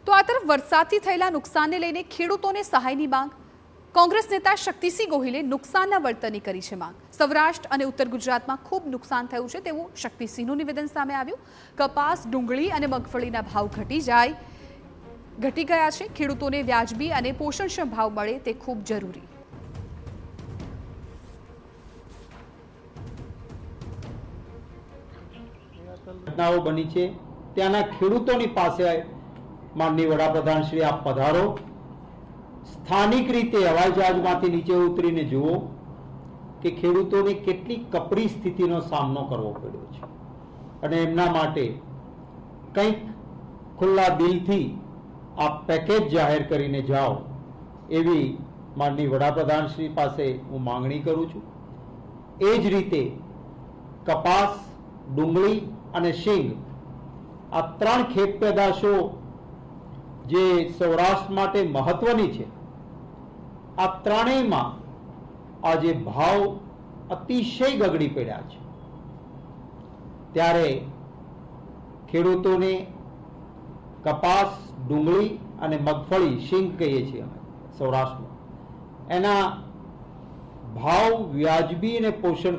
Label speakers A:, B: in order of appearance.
A: તો આ તરફ વરસાદથી થયેલા નુકસાનને લઈને ખેડૂતોને સહાયની માંગ। કોંગ્રેસ નેતા શક્તિસિંહ ગોહિલે નુકસાનના વળતરની કરી છે માંગ। સૌરાષ્ટ્ર અને ઉત્તર ગુજરાતમાં ખૂબ નુકસાન થયું છે તેવું શક્તિસિંહનું નિવેદન સામે આવ્યું। કપાસ, ડુંગળી અને મગફળીના ભાવ ઘટી ગયા છે। ખેડૂતોને વ્યાજબી અને પોષણક્ષમ ભાવ મળે તે ખૂબ જરૂરી।
B: ઘટનાઓ બની છે ત્યાંના ખેડૂતોની પાસે માનનીય વડાપ્રધાન શ્રી આપ પધારો, સ્થાનિક રીતે હવાઈ જહાજમાંથી નીચે ઉતરીને જુઓ કે ખેડૂતોને કેટલી કપરી સ્થિતિનો સામનો કરવો પડ્યો છે અને એમના માટે કંઈક ખુલ્લા દિલથી આપ પેકેજ જાહેર કરીને જાઓ એવી માનનીય વડાપ્રધાન શ્રી પાસે હું માંગણી કરું છું। એ જ રીતે કપાસ, ડુંગળી અને શીંગ આ ત્રણ ખેત પેદાશો જે સૌરાષ્ટ્ર માટે મહત્વની છે, આ ત્રણેયમાં આજે ભાવ અતિશય ગગડી પડ્યા છે। ત્યારે ખેડૂતોને કપાસ, ડુંગળી અને મગફળી, શીંગ કહીએ છીએ અમે સૌરાષ્ટ્રમાં, એના ભાવ વ્યાજબી અને પોષણ